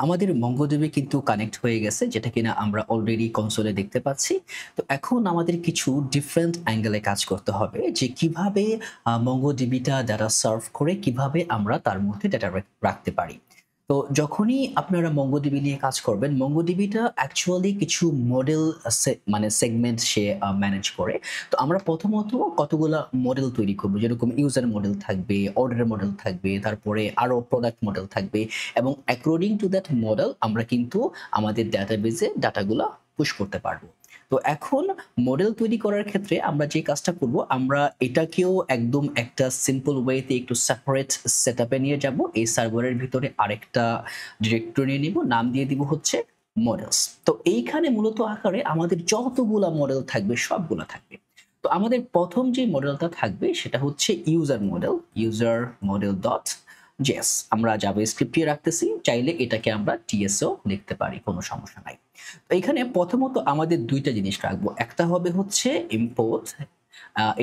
আমাদের MongoDB কিন্তু connect হয়ে গেছে, যেটা কিনা আমরা অলরেডি কনসোলে দেখতে পাচ্ছি। তো এখন আমাদের কিছু ডিফারেন্ট অ্যাঙ্গেলে কাজ করতে হবে যে কিভাবে MongoDB টা ডাটা সার্ভ করে কিভাবে আমরা তার মধ্যে ডাটা রাখতে পারি। তো যখনই আপনারা MongoDB নিয়ে কাজ করবেন, MongoDB টা অ্যাকচুয়ালি কিছু মডেল মানে সেগমেন্ট সে ম্যানেজ করে। তো আমরা প্রথমত কতগুলা মডেল তৈরি করব। যেরকম ইউজার মডেল থাকবে, অর্ডার মডেল থাকবে, তারপরে আরো প্রোডাক্ট মডেল থাকবে এবং অ্যাকর্ডিং টু দ্যাট মডেল আমরা কিন্তু আমাদের ডাটাবেজে ডাটাগুলা পুশ করতে পারবো। তো এখন মডেল তৈরি করার ক্ষেত্রে আমরা যে কাজটা করব, আমরা এটাকেও একদম একটা সিম্পল ওয়েতে একটু সেপারেট সেটআপে নিয়ে যাব। এই সার্ভারের ভিতরে আরেকটা ডিরেক্টরি নিব, নাম দিয়ে দিব হচ্ছে মডেলস। তো এইখানে মূলত আকারে আমাদের যতগুলা মডেল থাকবে সবগুলা থাকবে। তো আমাদের প্রথম যে মডেলটা থাকবে সেটা হচ্ছে ইউজার মডেল ডট জেএস। আমরা জাভাস্ক্রিপ্ট দিয়ে রাখতেছি, চাইলে এটাকে আমরা টিএসও লিখতে পারি, কোনো সমস্যা নাই। তো এখানে প্রথমত আমাদের দুইটা জিনিস রাখবো, একটা হবে হচ্ছে ইম্পোর্ট,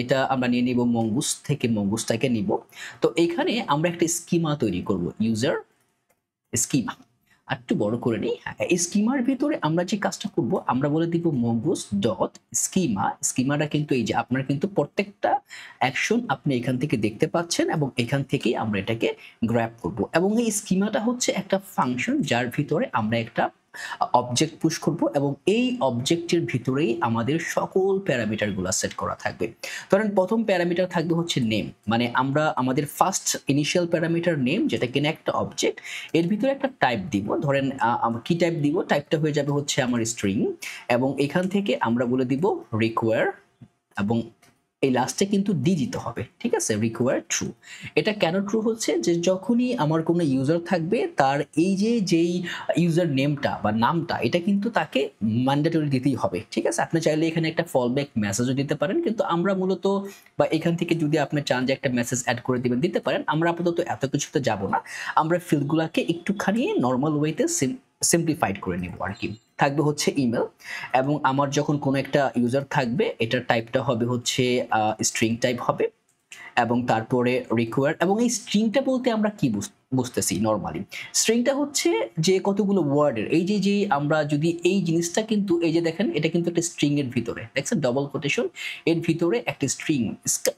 এটা আমরা নিয়ে নিব মঙ্গুস থেকে, মঙ্গুসটাকে নিব। তো এখানে আমরা একটা স্কিমা তৈরি করব, ইউজার স্কিমা। একটু বড় করে নিই। হ্যাঁ, এই স্কিমার ভিতরে আমরা যে কাজটা করব, আমরা বলে দিব মঙ্গুস ডট স্কিমা। স্কিমাটা কিন্তু এই যে আপনার কিন্তু প্রত্যেকটা অ্যাকশন আপনি এখান থেকে দেখতে পাচ্ছেন এবং এখান থেকেই আমরা এটাকে গ্র্যাব করব। এবং এই স্কিমাটা হচ্ছে একটা ফাংশন যার ভিতরে আমরা একটা অবজেক্ট পুশ করব এবং এই অবজেক্টের ভিতরেই আমাদের সকল প্যারামিটারগুলো সেট করা থাকবে। ধরেন প্রথম প্যারামিটার থাকবে হচ্ছে নেম, মানে আমরা আমাদের ফার্স্ট ইনিশিয়াল প্যারামিটার নেম, যেটা কিনা একটা অবজেক্ট। এর ভিতরে একটা টাইপ দিব, ধরেন কি টাইপ দিব, টাইপটা হয়ে যাবে হচ্ছে আমার স্ট্রিং। এবং এখান থেকে আমরা বলে দিব রিকোয়ার, এবং এই লাস্টে কিন্তু ডি দিতে হবে, ঠিক আছে, রিকোয়ার ট্রু। এটা কেন ট্রু হচ্ছে, যে যখনই আমার কোনো ইউজার থাকবে তার এই যেই ইউজার নেমটা বা নামটা, এটা কিন্তু তাকে ম্যান্ডেটরি দিতেই হবে, ঠিক আছে। আপনি চাইলে এখানে একটা ফলব্যাক মেসেজও দিতে পারেন, কিন্তু আমরা মূলত বা এখান থেকে যদি আপনি চান যে একটা মেসেজ অ্যাড করে দিবেন, দিতে পারেন। আমরা আপাতত এত কিছুতে যাব না, আমরা ফিল্ডগুলোকে একটুখানি নর্মাল ওয়েতে সিম্পলিফাইড করে নিব আর কি। থাকবে হচ্ছে ইমেল, এবং আমার যখন কোনো একটা ইউজার থাকবে এটার টাইপটা হবে হচ্ছে স্ট্রিং টাইপ হবে, এবং তারপরে রিকোয়ার। এবং এই স্ট্রিংটা বলতে আমরা কি বুঝতেছি নরমালি, স্ট্রিংটা হচ্ছে যে কতগুলো ওয়ার্ডের, এই যে আমরা যদি এই জিনিসটা কিন্তু এই যে দেখেন, এটা কিন্তু একটা স্ট্রিং এর ভিতরে দেখছেন ডবল কোটেশন, এর ভিতরে একটা string,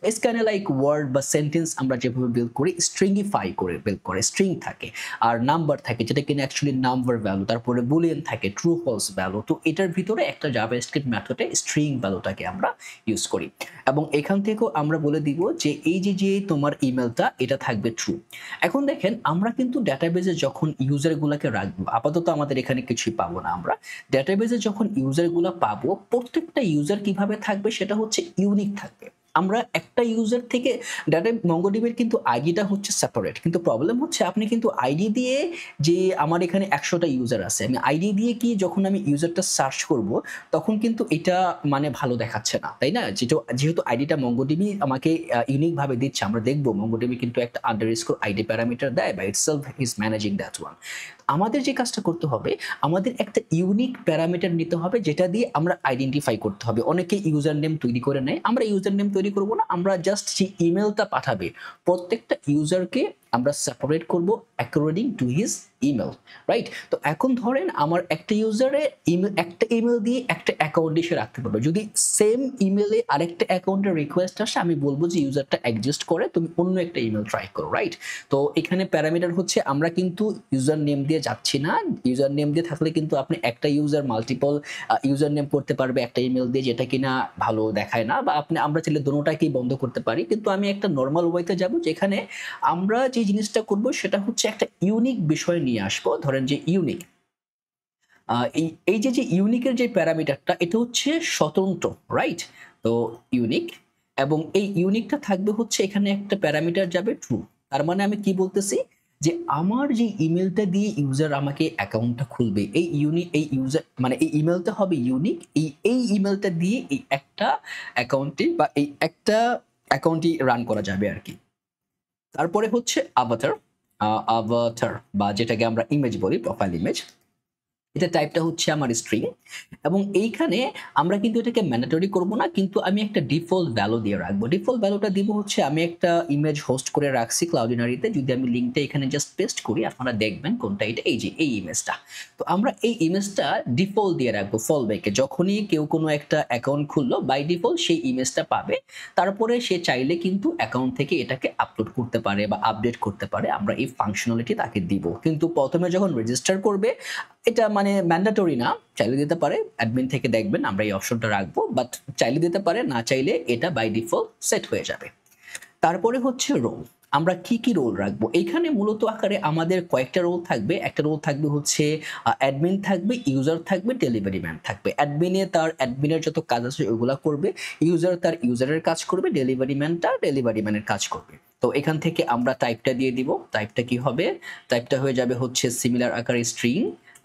it's kind like word বা সেন্টেন্স আমরা যেভাবে বিল্ড করি স্ট্রিংইফাই করে বিল্ড করে, স্ট্রিং থাকে আর নাম্বার থাকে যেটা কিনা অ্যাকচুয়ালি নাম্বার ভ্যালু, তারপরে বুলিয়ান থাকে ট্রু ফলস ভ্যালু। তো এটার ভিতরে একটা জাভাস্ক্রিপ্ট মেথডে স্ট্রিং ভ্যালুটাকে আমরা ইউজ করি। এবং এখান থেকেও আমরা বলে দিব যে এই যে তোমার ইমেলটা এটা থাকবে ট্রু। এখন দেখেন, আমরা কিন্তু ডেটাবেজে যখন ইউজারগুলোকে রাখবো, আপাতত আমাদের এখানে কিছুই পাবো না। আমরা ডেটাবেজে যখন ইউজারগুলো পাবো, প্রত্যেকটা ইউজার কিভাবে থাকবে সেটা হচ্ছে ইউনিক থাকবে। আমরা একটা ইউজার থেকে ডাটা মঙ্গোডিবির কিন্তু আইডিটা হচ্ছে সেপারেট, কিন্তু প্রবলেম হচ্ছে আপনি কিন্তু আইডি দিয়ে, যে আমার এখানে 100টা ইউজার আছে, আমি আইডি দিয়ে কি যখন আমি ইউজারটা সার্চ করব তখন কিন্তু এটা মানে ভালো দেখাচ্ছে না, তাই না? যেহেতু আইডিটা মঙ্গোডিবি আমাকে ইউনিক ভাবে দিচ্ছে, আমরা দেখবো মঙ্গোডিবি কিন্তু একটা আন্ডারস্কোর আইডি প্যারামিটার দেয় বা itself is managing that one. আমাদের যে কাজটা করতে হবে, আমাদের একটা ইউনিক প্যারামিটার নিতে হবে যেটা দিয়ে আমরা আইডেন্টিফাই করতে হবে। অনেকে ইউজার নেম তৈরি করে নেয়, আমরা ইউজার নেম তৈরি করব না, আমরা জাস্ট যে ইমেলটা পাঠাবে প্রত্যেকটা ইউজারকে আমরা সেপারেট করব according to his email, right? তো এখন ধরেন আমার একটা ইউজারে একটা ইমেল দিয়ে একটা অ্যাকাউন্ট এসে রাখতে পারবে, যদি সেম ইমেলে আরেকটা অ্যাকাউন্টের রিকোয়েস্ট আসে আমি বলবো যে ইউজারটা এক্সিস্ট করে, তুমি অন্য একটা ইমেল ট্রাই করো, রাইট? তো এখানে প্যারামিটার হচ্ছে আমরা কিন্তু ইউজার নেম দিয়ে যাচ্ছি না। ইউজার নেম দিয়ে থাকলে কিন্তু আপনি একটা ইউজার মাল্টিপল ইউজার নেম করতে পারবে একটা ইমেল দিয়ে, যেটা কিনা ভালো দেখায় না, বা আমরা চাইলে দুটোটাকেই বন্ধ করতে পারি। কিন্তু আমি একটা নর্মাল ওয়েতে যাব, যেখানে আমরা যে জিনিসটা করব সেটা হচ্ছে একটা ইউনিক বিষয় নিয়ে আসবো। ধরেন যে ইউনিক, এই যে ইউনিকের যে প্যারামিটারটা এটা হচ্ছে স্বতন্ত্র, রাইট? তো ইউনিক, এবং এই ইউনিকটা থাকবে হচ্ছে এখানে একটা প্যারামিটার যাবে ট্রু। তার মানে আমি কি বলতেছি, যে আমার যে ইমেলটা দিয়ে ইউজার আমাকে অ্যাকাউন্টটা খুলবে, এই ইউজার মানে এই ইমেলটা হবে ইউনিক, এই ইমেলটা দিয়ে এই একটা অ্যাকাউন্টে বা এই একটা অ্যাকাউন্টই রান করা যাবে আর কি। তারপরে হচ্ছে আভাটার, আভাটার বা যেটাকে আমরা ইমেজ বলি, প্রোফাইল ইমেজ। এটা টাইপটা হচ্ছে আমার স্ট্রিং এবং এইখানে আমরা কিন্তু এটাকে ম্যান্ডেটরি করব না, কিন্তু আমি একটা ডিফল্ট ভ্যালু দিয়ে রাখবো। ডিফল্ট ভ্যালুটা দিব হচ্ছে আমি একটা ইমেজ হোস্ট করে রাখছি ক্লাউডিনারিতে। যদি আমি লিঙ্কটা এখানে জাস্ট পেস্ট করি আপনারা দেখবেন কোনটা এটা, এই যে এই ইমেজটা। তো আমরা এই ইমেজটা ডিফল্ট দিয়ে রাখবো ফল ব্যাকে। যখনই কেউ কোনো একটা অ্যাকাউন্ট খুললো বাই ডিফল্ট সেই ইমেজটা পাবে, তারপরে সে চাইলে কিন্তু অ্যাকাউন্ট থেকে এটাকে আপলোড করতে পারে বা আপডেট করতে পারে। আমরা এই ফাংশনালিটি তাকে দিব, কিন্তু প্রথমে যখন রেজিস্টার করবে এটা মানে ম্যান্ডেটরি না, চাইলে দিতে পারে। অ্যাডমিন থেকে দেখবেন আমরা এই অপশনটা রাখবো, বাট চাইলে দিতে পারে, না চাইলে এটা বাই ডিফল্ট সেট হয়ে যাবে। তারপরে হচ্ছে রোল। আমরা কি কি রোল রাখবো এইখানে? মূলত আকারে আমাদের কয়েকটা রোল থাকবে। একটা রোল থাকবে হচ্ছে অ্যাডমিন থাকবে, ইউজার থাকবে, ডেলিভারি ম্যান থাকবে। অ্যাডমিনে তার অ্যাডমিনের যত কাজ আছে ওইগুলো করবে, ইউজার তার ইউজারের কাজ করবে, ডেলিভারি ম্যানটা ডেলিভারি ম্যানের কাজ করবে। তো এখান থেকে আমরা টাইপটা দিয়ে দিব। টাইপটা কি হবে? টাইপটা হয়ে যাবে হচ্ছে সিমিলার আকারে স্ট্রিং,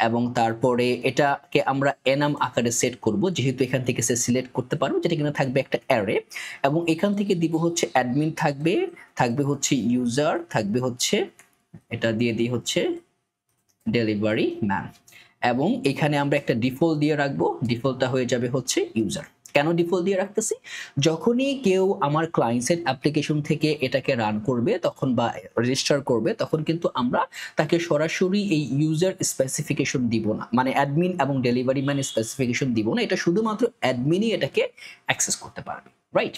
এবং তারপরে এটাকে আমরা এনাম আকারে সেট করব, যেহেতু এখান থেকে সে সিলেক্ট করতে পারবো, যেটা কিনা থাকবে একটা অ্যারে। এবং এখান থেকে দিব হচ্ছে অ্যাডমিন থাকবে, থাকবে হচ্ছে ইউজার, থাকবে হচ্ছে এটা দিয়ে দিই হচ্ছে ডেলিভারি ম্যান। এবং এখানে আমরা একটা ডিফল্ট দিয়ে রাখবো, ডিফল্টটা হয়ে যাবে হচ্ছে ইউজার। কেন ডিফল্ট দিয়ে রাখতেছি? যখনই কেউ আমার ক্লায়েন্টসের অ্যাপ্লিকেশন থেকে এটাকে রান করবে তখন বা রেজিস্টার করবে, তখন কিন্তু আমরা তাকে সরাসরি এই ইউজার স্পেসিফিকেশন দিব না, মানে অ্যাডমিন এবং ডেলিভারি ম্যান স্পেসিফিকেশন দিব না। এটা শুধুমাত্র অ্যাডমিনই এটাকে অ্যাক্সেস করতে পারবে, রাইট?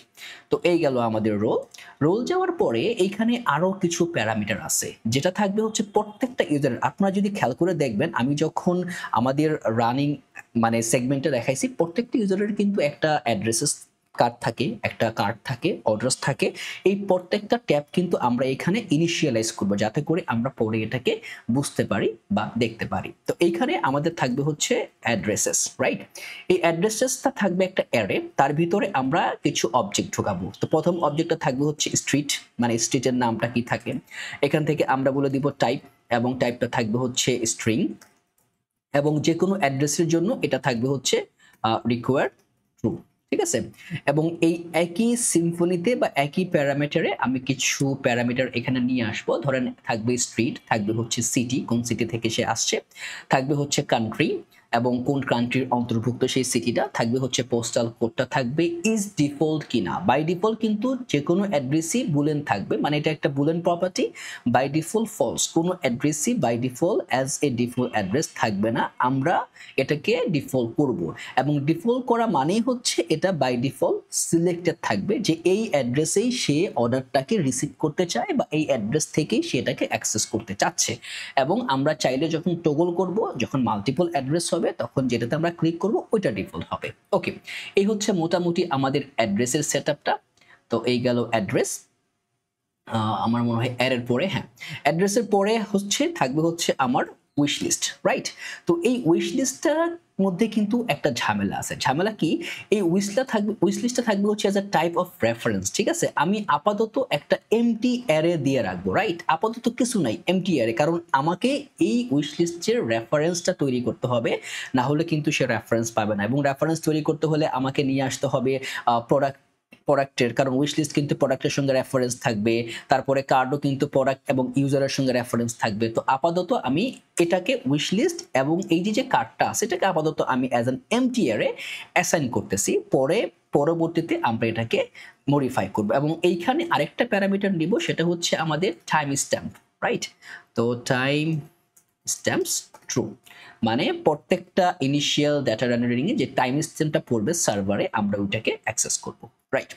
তো এই গেল আমাদের রোল। রোল যাওয়ার পরে এইখানে আরো কিছু প্যারামিটার আছে, যেটা থাকবে হচ্ছে প্রত্যেকটা ইউজারের। আপনারা যদি খেয়াল করে দেখবেন, আমি যখন আমাদের রানিং মানে সেগমেন্টে দেখাইছি, প্রত্যেকটা ইউজারের কিন্তু একটা অ্যাড্রেসেস কার্ড থাকে, একটা কার্ড থাকে, অ্যাড্রেস থাকে। এই প্রত্যেকটা ট্যাব কিন্তু আমরা এখানে ইনিশিয়ালাইজ করব, যাতে করে আমরা পরে এটাকে বুঝতে পারি বা দেখতে পারি। তো এইখানে আমাদের থাকবে হচ্ছে অ্যাড্রেসেস, রাইট? এই অ্যাড্রেসেসটা থাকবে একটা অ্যারে, তার ভিতরে আমরা কিছু অবজেক্ট ঢোকাবো। তো প্রথম অবজেক্টটা থাকবে হচ্ছে স্ট্রিট, মানে স্ট্রিটের নামটা কি থাকে। এখান থেকে আমরা বলে দিব টাইপ, এবং টাইপটা থাকবে হচ্ছে স্ট্রিং, এবং যে কোনো অ্যাড্রেসের জন্য এটা থাকবে হচ্ছে রিকোয়ার্ড ট্রু, ঠিক আছে? এবং এই একই সিম্ফনিতে বা একই প্যারামিটারে আমি কিছু প্যারামিটার এখানে নিয়ে আসবো। ধরেন থাকবে স্ট্রিট, থাকবে হচ্ছে সিটি, কোন সিটি থেকে সে আসছে, থাকবে হচ্ছে কান্ট্রি এবং কোন কান্ট্রির অন্তর্ভুক্ত সেই সিটিটা, থাকবে হচ্ছে পোস্টাল কোডটা, থাকবে ইজ ডিফল্ট কিনা। বাই ডিফল্ট কিন্তু যে কোনো অ্যাড্রেসই বুলেন থাকবে, মানে এটা একটা boolean property. By default false, কোনো অ্যাড্রেসই by default as a default address থাকবে না, আমরা এটাকে ডিফল্ট করব। এবং ডিফল্ট করা মানেই হচ্ছে এটা বাই ডিফল্ট সিলেক্টেড থাকবে, যে এই অ্যাড্রেসেই সে অর্ডারটাকে রিসিভ করতে চায় বা এই অ্যাড্রেস থেকেই সে এটাকে অ্যাক্সেস করতে চাচ্ছে। এবং আমরা চাইলে যখন টগল করব, যখন মাল্টিপল অ্যাড্রেস হবে, তখন যেটাতে আমরা ক্লিক করব ওইটা ডিফল্ট হবে। ওকে, এই হচ্ছে মোটামুটি আমাদের অ্যাড্রেসের সেটআপটা। তো এই গেল অ্যাড্রেস। আমার মনে হয় এর পরে, হ্যাঁ, অ্যাড্রেসের পরে হচ্ছে থাকবে হচ্ছে আমার উইশ লিস্ট, রাইট? তো এই উইশ লিস্টটার মধ্যে কিন্তু একটা ঝামেলা আছে। ঝামেলা কি? এই উইশ লিস্টটা থাকবে হচ্ছে as a type of reference, ঠিক আছে? আমি আপাতত একটা এমটি অ্যারে দিয়ে রাখবো, রাইট? আপাতত কিছু নাই, এমটি অ্যারে, কারণ আমাকে এই উইশ লিস্টের রেফারেন্সটা তৈরি করতে হবে, না হলে কিন্তু সে রেফারেন্স পাবে না। এবং রেফারেন্স তৈরি করতে হলে আমাকে নিয়ে আসতে হবে প্রোডাক্টের, কারণ উইশ লিস্ট কিন্তু প্রোডাক্টের সঙ্গে রেফারেন্স থাকবে, তারপরে কার্ডও কিন্তু প্রোডাক্ট এবং ইউজারের সঙ্গে রেফারেন্স থাকবে। তো আপাতত আমি এটাকে উইশ লিস্ট এবং এই যে কার্ডটা আছে এটাকে আপাতত আমি as an empty array assign করতেছি, পরবর্তীতে আমরা এটাকে মডিফাই করব। এবং এইখানে আরেকটা প্যারামিটার নিব, সেটা হচ্ছে আমাদের টাইম স্ট্যাম্প, রাইট? তো টাইম স্ট্যাম্পস ট্রু, মানে প্রত্যেকটা ইনিশিয়াল ডাটা রানিং এ যে টাইম স্ট্যাম্পটা পড়বে সার্ভারে, আমরা ওইটাকে অ্যাক্সেস করব, রাইট?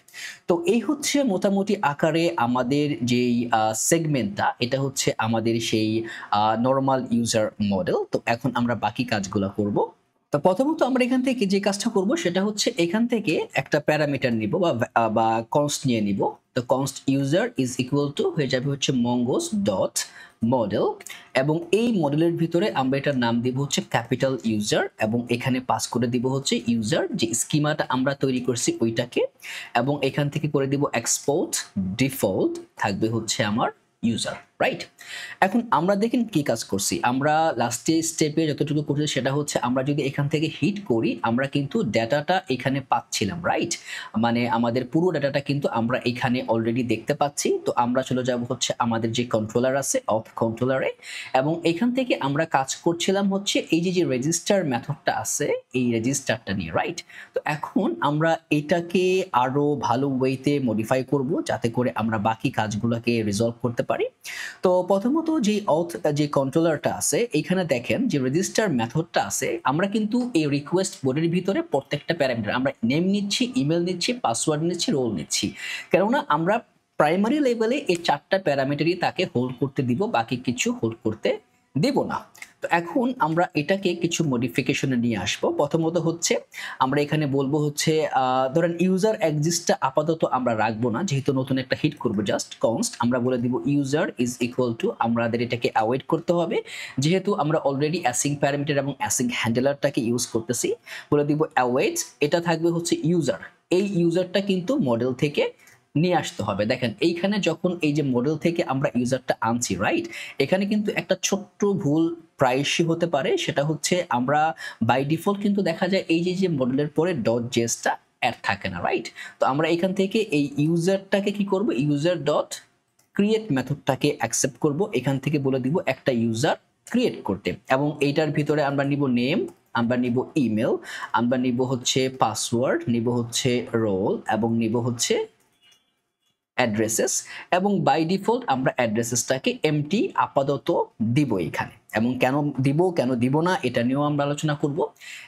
তো এই হচ্ছে মোটামুটি আকারে আমাদের যেই সেগমেন্টটা, এটা হচ্ছে আমাদের সেই নর্মাল ইউজার মডেল। তো এখন আমরা বাকি কাজগুলো করব। তো প্রথমত আমরা এখান থেকে যে কাজটা করব সেটা হচ্ছে এখান থেকে একটা প্যারামিটার নিব বা কনস্ট নিয়ে নিব। তো const user is equal to হয়ে যাবে হচ্ছে মঙ্গোস ডট মডেল, এবং এই মডেলের ভিতরে আমরা এটার নাম দিব হচ্ছে ক্যাপিটাল ইউজার, এবং এখানে পাস করে দিব হচ্ছে ইউজার যে স্কিমাটা আমরা তৈরি করছি ওইটাকে, এবং এখান থেকে করে দিব এক্সপোর্ট ডিফল্ট, থাকবে হচ্ছে আমার ইউজার। রাইট? এখন আমরা দেখেন কি কাজ করছি। আমরা লাস্টে স্টেপে যতটুকু করছি সেটা হচ্ছে আমরা যদি এখান থেকে হিট করি আমরা কিন্তু ডেটাটা এখানে পাচ্ছিলাম, রাইট? মানে আমাদের পুরো ডেটাটা কিন্তু আমরা এখানে অলরেডি দেখতে পাচ্ছি। তো আমরা চলে যাব হচ্ছে আমাদের যে কন্ট্রোলার আছে অথ কন্ট্রোলারে এবং এখান থেকে আমরা কাজ করছিলাম হচ্ছে এই যে রেজিস্টার মেথডটা আছে এই রেজিস্টারটা নিয়ে, রাইট? তো এখন আমরা এটাকে আরো ভালো ওয়েতে মডিফাই করব যাতে করে আমরা বাকি কাজগুলোকে রিজলভ করতে পারি। তো প্রথমত যে কন্ট্রোলারটা আছে এখানে দেখেন যে রেজিস্টার মেথডটা আছে আমরা কিন্তু এই রিকোয়েস্ট বোর্ডের ভিতরে প্রত্যেকটা প্যারামিটার আমরা নেম নিচ্ছি, ইমেল নিচ্ছি, পাসওয়ার্ড নিচ্ছি, রোল নিচ্ছি। কেননা আমরা প্রাইমারি লেভেলে এই 4টা প্যারামিটারই তাকে হোল্ড করতে দিব, বাকি কিছু হোল্ড করতে দেব না। তো এখন আমরা এটাকে কিছু মডিফিকেশনে নিয়ে আসবো। প্রথমত হচ্ছে আমরা এখানে বলবো হচ্ছে ধরেন ইউজার এক্সিস্টটা আপাতত আমরা রাখবো না, যেহেতু নতুন একটা হিট করবো জাস্ট কনস্ট আমরা বলে দিব ইউজার ইজ ইকুয়াল টু আমাদের এটাকে অ্যাওয়েট করতে হবে, যেহেতু আমরা অলরেডি অ্যাসিং প্যারামিটার এবং অ্যাসিং হ্যান্ডেলারটাকে ইউজ করতেছি। বলে দিব অ্যাওয়েট, এটা থাকবে হচ্ছে ইউজার। এই ইউজারটা কিন্তু মডেল থেকে নিয়ে আসতে হবে। দেখেন এইখানে যখন এই যে মডেল থেকে আমরা ইউজারটা আনছি, রাইট? এখানে কিন্তু একটা ছোট্ট ভুল প্রায়শই হতে পারে, সেটা হচ্ছে আমরা বাই ডিফল্ট কিন্তু দেখা যায় এই যে মডেলের পরে ডট জেসটা অ্যাড থাকে না, রাইট? তো আমরা এখান থেকে এই ইউজারটাকে কি করব, ইউজার ডট ক্রিয়েট মেথডটাকে অ্যাকসেপ্ট করব, এখান থেকে বলে দিব একটা ইউজার ক্রিয়েট করতে এবং এইটার ভিতরে আমরা নিব নেম, আমরা নিব ইমেল, আমরা নিব হচ্ছে পাসওয়ার্ড, নিব হচ্ছে রোল এবং নিব হচ্ছে অ্যাড্রেসেস এবং বাই ডিফল্ট আমরা অ্যাড্রেসেসটাকে এমটি আপাতত দিব এখানে। এবং কেন দিব না এটা নিয়েও আমরা আলোচনা করব।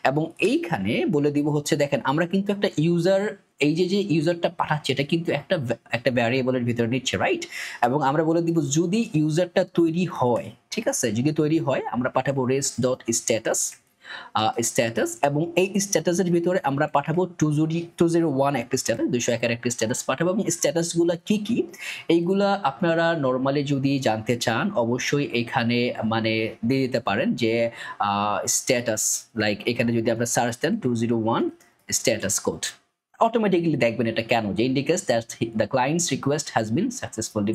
এবং এইখানে বলে দিব হচ্ছে দেখেন আমরা কিন্তু একটা ইউজার এই যে ইউজারটা পাঠাচ্ছে এটা কিন্তু একটা ভ্যারিয়েবলের ভিতরে নিচ্ছে, রাইট? এবং আমরা বলে দিব যদি ইউজারটা তৈরি হয়, ঠিক আছে, যদি তৈরি হয় আমরা পাঠাবো রেস্ট ডট স্ট্যাটাস এবং এই স্ট্যাটাসের ভিতরে আমরা পাঠাবো 201 একটা স্ট্যাটাস, 201 এর একটা স্ট্যাটাস পাঠাবো। এবং স্ট্যাটাসগুলো কি কি এইগুলা আপনারা নরমালি যদি জানতে চান অবশ্যই এখানে মানে দিয়ে দিতে পারেন যে স্ট্যাটাস লাইক এখানে যদি আপনারা সার্চ দেন 201 স্ট্যাটাস কোড অটোমেটিক্যালি দেখবেন এটা কেন যে indicates that the clients request has been successfully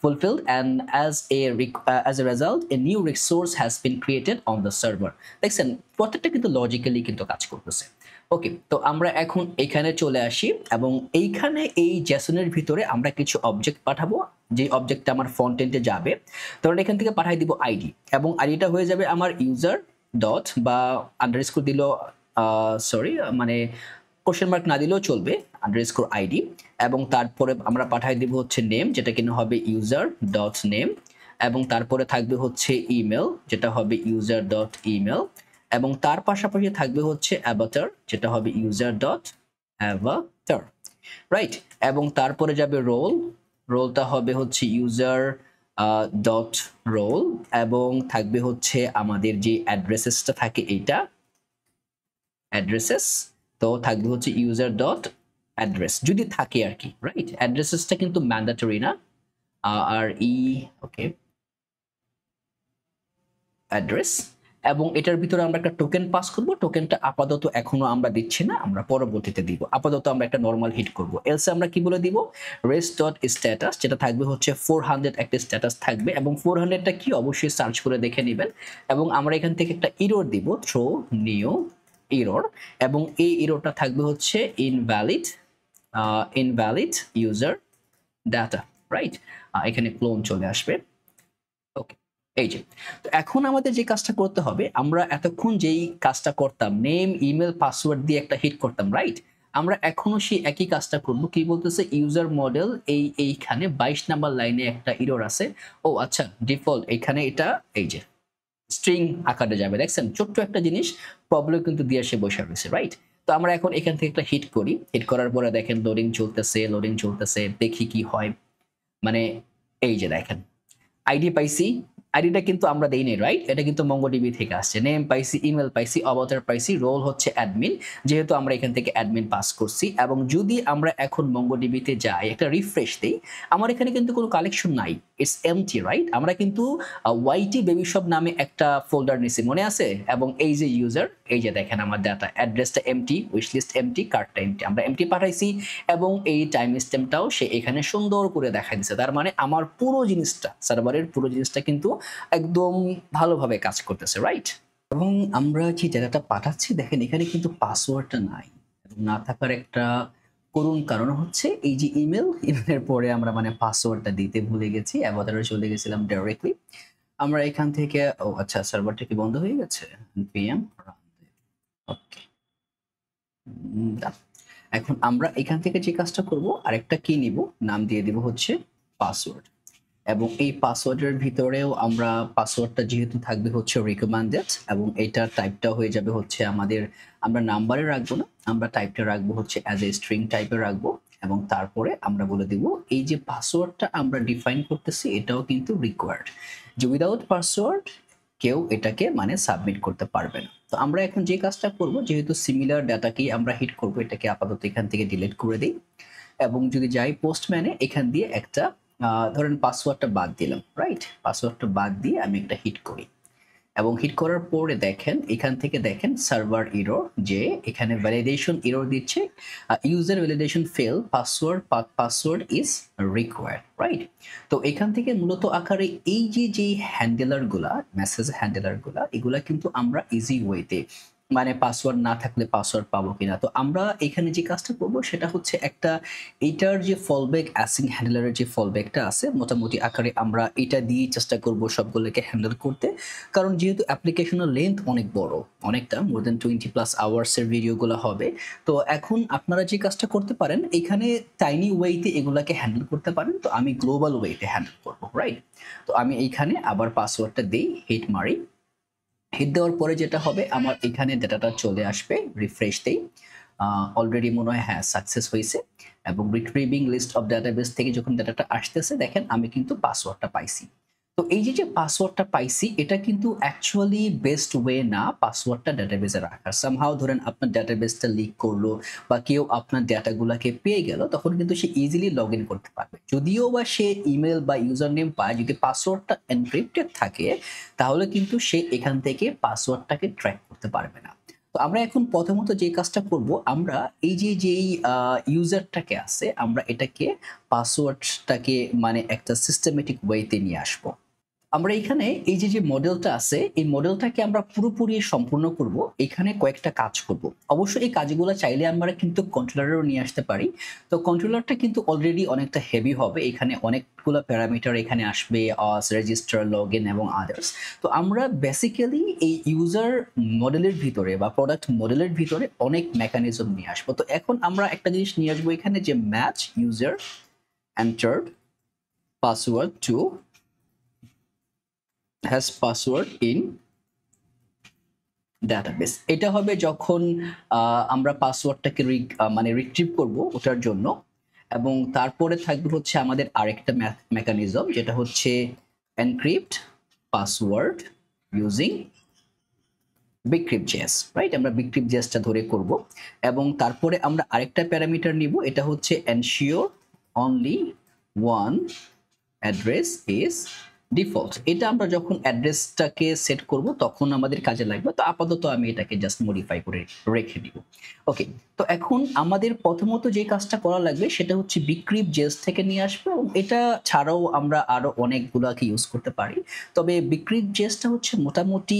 fulfilled and as a result a new resource has been created on the server। দেখছেন প্রত্যেকটা কিন্তু লজিক্যালি কিন্তু কাজ করতেছে। ওকে, তো আমরা এখন এখানে চলে আসি এবং এইখানে এই জেসনের ভিতরে আমরা কিছু অবজেক্ট পাঠাবো, যে অবজেক্টটা আমার ফ্রন্ট এন্ডে যাবে। তখন এখান থেকে পাঠাই দিব আইডি এবং আইডিটা হয়ে যাবে আমার ইউজার ডট বা আন্ডারস্কোর দিল সরি মানে কোশ্চেন মার্ক না দিলেও চলবে, আন্ডারস্কোর আইডি এবং তারপরে আমরা পাঠাই দিব হচ্ছে নেম যেটা কিনা হবে ইউজার ডট নেম এবং তারপরে থাকবে হচ্ছে ইমেল যেটা হবে ইউজার ডট ইমেল এবং তার পাশাপাশি থাকবে হচ্ছে অ্যাভাটার যেটা হবে ইউজার ডট অ্যাভাটার, রাইট? এবং তারপরে যাবে রোলটা হবে হচ্ছে ইউজার ডট রোল এবং থাকবে হচ্ছে আমাদের যে অ্যাড্রেসেসটা থাকে এইটা অ্যাড্রেসেস, তো থাকবে হচ্ছে ইউজার ডট অ্যাড্রেস যদি থাকে আর কি, রাইট? অ্যাড্রেসেসটা কিন্তু ম্যান্ডেটরি না আর ওকে অ্যাড্রেস এবং এটার ভিতরে আমরা একটা টোকেন পাস করব। টোকেনটা আপাতত এখনো আমরা দিচ্ছি না, আমরা পরবর্তীতে দিব। আপাতত আমরা একটা নরমাল হিট করব। এলসে আমরা কি বলে দিব রেস্ট ডট স্ট্যাটাস যেটা থাকবে হচ্ছে 400 একটা স্ট্যাটাস থাকবে এবং 400টা কি অবশ্যই সার্চ করে দেখে নেবেন এবং আমরা এখান থেকে একটা এরর দিব থ্রো নিউ এরর এবং এই এররটা থাকবে হচ্ছে ইনভ্যালিড ইউজার ডাটা, রাইট? এখানে ক্লোন চলে আসবে। ওকে, এই যে তো এখন আমাদের যে কাজটা করতে হবে আমরা এতক্ষণ যেই কাজটা করতাম নেম ইমেল পাসওয়ার্ড দিয়ে একটা হিট করতাম, রাইট? আমরা এখনো সেই একই কাজটা করব। কি বলতেছে ইউজার মডেল এইখানে 22 নাম্বার লাইনে একটা এরর আছে। ও আচ্ছা, ডিফল্ট এখানে এটা এই যে স্ট্রিং আকারে যাবে, দেখছেন ছোট্ট একটা জিনিস প্রবলেম কিন্তু দিয়ে আসে বসে রয়েছে, রাইট? তো আমরা এখন এখান থেকে একটা হিট করি, হিট করার পরে দেখেন লোডিং চলতেছে, দেখি কি হয়। মানে এই যে দেখেন আইডি পাইছি আইডিটা কিন্তু আমরা দেইনি, রাইট? এটা কিন্তু MongoDB থেকে আসছে। নেম পাইছি, ইমেইল পাইছি, অবতার পাইছি, রোল হচ্ছে অ্যাডমিন। যেহেতু আমরা এখান থেকে অ্যাডমিন পাস করছি এবং যদি আমরা এখন MongoDB তে যাই, একটা রিফ্রেশ দেই, আমার এখানে কিন্তু কোনো কালেকশন নাই। It's empty, right? আমরা কিন্তু YT বেবি শপ নামে একটা ফোল্ডার নিছি, মনে আছে? এবং এই যে ইউজার, এই যে দেখেন আমার ডাটা, অ্যাড্রেসটা এম্পটি, উইশ লিস্ট এম্পটি, কার্ডটা এম্পটি। আমরা এম্পটি পাঠাইছি এবং এই টাইম স্ট্যাম্পটাও সে এখানে সুন্দর করে দেখাই দিছে। তার মানে আমার পুরো জিনিসটা, সার্ভারের পুরো জিনিসটা কিন্তু একদম ভালোভাবে কাজ করতেছে, রাইট? এবং আমরা যে ডেটাটা পাঠাচ্ছি দেখেন এখানে কিন্তু পাসওয়ার্ডটা নাই, এবং না থাকার একটা করুণ কারণ হচ্ছে এই যে ইমেলের পরে আমরা মানে পাসওয়ার্ডটা দিতে ভুলে গেছি, অ্যাভাটারে চলে গেছিলাম ডাইরেক্টলি। আমরা এখান থেকে, ও আচ্ছা, সার্ভারটা কি বন্ধ হয়ে গেছে? npm ওকে, এখন আমরা এখান থেকে যে কাজটা করব, আরেকটা কি নিব, নাম দিয়ে দিব হচ্ছে পাসওয়ার্ড। এবং এই পাসওয়ার্ডের ভিতরেও আমরা পাসওয়ার্ডটা যেহেতু থাকবে হচ্ছে রিকমেন্ডেড, এবং এটার টাইপটা হয়ে যাবে হচ্ছে আমাদের, আমরা নাম্বারে রাখবো না, আমরা টাইপটা রাখবো হচ্ছে অ্যাজ এ স্ট্রিং টাইপের রাখবো। এবং তারপরে আমরা বলে দিব এই যে পাসওয়ার্ডটা আমরা ডিফাইন করতেছি এটাও কিন্তু রিকোয়ার্ড, যে উইদাউট পাসওয়ার্ড কেউ এটাকে মানে সাবমিট করতে পারবে না। তো আমরা এখন যে কাজটা করব, যেহেতু সিমিলার ডাটাকেই আমরা হিট করব, এটাকে আপাতত এখান থেকে ডিলিট করে দিই। এবং যদি যাই পোস্টম্যানে, এখান দিয়ে একটা ধরেন পাসওয়ার্ডটা বাদ দিলাম, রাইট? পাসওয়ার্ডটা বাদ দিয়ে আমি একটা হিট করি, এবং হিট করার পরে দেখেন এখান থেকে দেখেন সার্ভার এরর, যে এখানে ভ্যালিডেশন এরর দিচ্ছে, user validation fail, password is required, right? তো এখান থেকে মূলত আকারে এই যে হ্যান্ডেলারগুলা, মেসেজ হ্যান্ডেলারগুলা, এগুলা কিন্তু আমরা ইজি ওয়েতে, মানে পাসওয়ার্ড না থাকলে পাসওয়ার্ড পাবো কিনা, তো আমরা এখানে যে কাজটা করবো সেটা হচ্ছে একটা, এইটার যে ফলব্যাক অ্যাসিং হ্যান্ডেলারের যে ফলব্যাকটা আছে, মোটামুটি আকারে আমরা এটা দিয়ে চেষ্টা করব সবগুলোকে হ্যান্ডেল করতে। কারণ যেহেতু অ্যাপ্লিকেশনের লেন্থ অনেক বড়, অনেকটা মোর দেন 20+ আওয়ার্সের ভিডিওগুলো হবে। তো এখন আপনারা যে কাজটা করতে পারেন, এখানে টাইনি ওয়েতে এগুলাকে হ্যান্ডেল করতে পারেন, তো আমি গ্লোবাল ওয়েতে হ্যান্ডেল করবো, রাইট? তো আমি এইখানে আবার পাসওয়ার্ডটা দিই, হিট মারি। হিট দেওয়ার পরে যেটা হবে, আমার এখানে ডাটাটা চলে আসবে, রিফ্রেশ দেই, অলরেডি মনে হয় হ্যাঁ সাকসেস হয়েছে। এবং রিট্রিভিং লিস্ট অফ ডাটাবেস থেকে যখন ডাটাটা আসতেছে দেখেন আমি কিন্তু পাসওয়ার্ডটা পাইছি। তো এই যে পাসওয়ার্ডটা পাইছি, এটা কিন্তু অ্যাকচুয়ালি বেস্ট ওয়ে না পাসওয়ার্ডটা ডাটাবেসে রাখার। সামহাও ধরেন আপনার ডাটাবেসটা লিক করলো বা কেউ আপনার ডাটাগুলোকে পেয়ে গেল, তখন কিন্তু সে ইজিলি লগ ইন করতে পারবে। যদিও বা সে ইমেল বা ইউজার নেম পায়, যদি পাসওয়ার্ডটা এনক্রিপ্টেড থাকে তাহলে কিন্তু সে এখান থেকে পাসওয়ার্ডটাকে ট্র্যাক করতে পারবে না। তো আমরা এখন প্রথমত যে কাজটা করব, আমরা এই যেই ইউজারটাকে আছে, আমরা এটাকে পাসওয়ার্ডটাকে মানে একটা সিস্টেমেটিক ওয়েতে নিয়ে আসবো। আমরা এখানে এই যে মডেলটা আছে, এই মডেলটাকে আমরা পুরোপুরি সম্পূর্ণ করব, এখানে কয়েকটা কাজ করব। অবশ্যই এই কাজগুলো চাইলে আমরা কিন্তু কন্ট্রোলারেও নিয়ে আসতে পারি। তো কন্ট্রোলারটা কিন্তু অলরেডি অনেকটা হেভি হবে, এখানে অনেকগুলো প্যারামিটার এখানে আসবে, রেজিস্টার, লগইন এবং আদার্স। তো আমরা বেসিক্যালি এই ইউজার মডেলের ভিতরে বা প্রোডাক্ট মডেলের ভিতরে অনেক মেকানিজম নিয়ে আসবো। তো এখন আমরা একটা জিনিস নিয়ে আসবো এখানে, যে match user entered password to has password in database. এটা হবে যখন আমরা পাসওয়ার্ডটাকে মানে রিট্রিভ করব ওটার জন্য। এবং তারপরে থাকবে হচ্ছে আমাদের আরেকটা মেকানিজম, যেটা হচ্ছে এনক্রিপ্ট পাসওয়ার্ড ইউজিং বিক্রিপ্ট.js, রাইট? আমরা বিক্রিপ্ট.js-টা ধরে করব। এবং তারপরে আমরা আরেকটা প্যারামিটার নিব, এটা হচ্ছে ensure only one address is default. এটা আমরা যখন অ্যাড্রেসটাকে সেট করব তখন আমাদের কাজে লাগবে। তো আপাতত আমি এটাকে জাস্ট মডিফাই করে রেখে দিব। ওকে, তো এখন আমাদের প্রথমত যে কাজটা করা লাগবে সেটা হচ্ছে বিক্রিপ্ট.js থেকে নিয়ে আসবে, এবং এটা ছাড়াও আমরা আরো অনেকগুলাকে ইউজ করতে পারি। তবে বিক্রিপ্ট.js-টা হচ্ছে মোটামুটি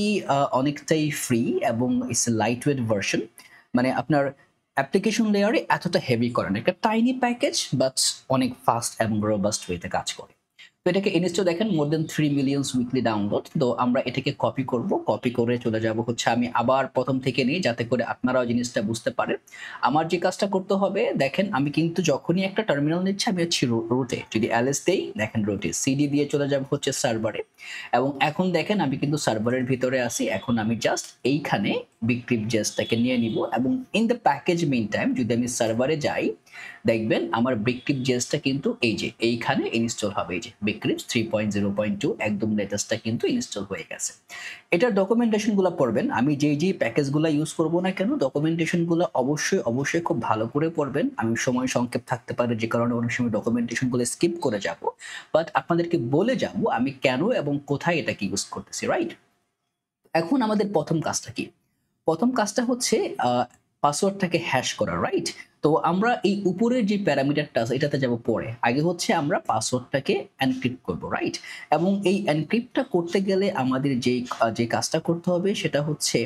অনেকটাই ফ্রি এবং it's a light weight version, মানে আপনার অ্যাপ্লিকেশন লেয়ারে এতটা হেভি করে না, একটা টাইনি প্যাকেজ বাট অনেক ফাস্ট এবং রোবাস্ট ওয়েতে কাজ করে। তো এটাকে ইনস্টল দেখেন মোর দেন 3 মিলিয়ন উইকলি ডাউনলোড। তো আমরা এটাকে কপি করব, কপি করে চলে যাব হচ্ছে, আমি আবার প্রথম থেকে নিই যাতে করে আপনারাও জিনিসটা বুঝতে পারেন। আমার যে কাজটা করতে হবে দেখেন, আমি কিন্তু যখনই একটা টার্মিনাল নিচ্ছি আমি হচ্ছে রুটে, যদি ls দেই দেখেন রুটে, সিডি দিয়ে চলে যাব হচ্ছে সার্ভারে। এবং এখন দেখেন আমি কিন্তু সার্ভারের ভিতরে আছি। এখন আমি জাস্ট এইখানে বিক্রিপ্ট.js-টাকে নিয়ে নিব, এবং in the package mean time যদি আমি সার্ভারে যাই দেখবেন আমার বিক্রিপ্ট জেসটা কিন্তু এই যে এইখানে ইনস্টল হবে, এই যে বিক্রিপ্ট 3.0.2 একদম লেটেস্টটা কিন্তু ইনস্টল হয়ে গেছে। এটার ডকুমেন্টেশনগুলো পড়বেন, আমি যেই প্যাকেজগুলো ইউজ করব না কেন ডকুমেন্টেশনগুলো অবশ্যই খুব ভালো করে পড়বেন। আমি সময় সংক্ষেপ থাকতে পারে যে কারণে অনেক সময় ডকুমেন্টেশনগুলো স্কিপ করে যাব, বাট আপনাদেরকে বলে যাব আমি কেন এবং কোথায় এটাকে ইউজ করতেছি, রাইট? এখন আমাদের প্রথম কাজটা কি? প্রথম কাজটা হচ্ছে পাসওয়ার্ডটাকে হ্যাশ করা, রাইট? তো আমরা এই উপরের যে প্যারামিটারটা আছে এটাতে যাব পরে। আগে হচ্ছে আমরা পাসওয়ার্ডটাকে এনক্রিপ্ট করব, রাইট? এবং এই এনক্রিপ্টটা করতে গেলে আমাদের যে কাজটা করতে হবে সেটা হচ্ছে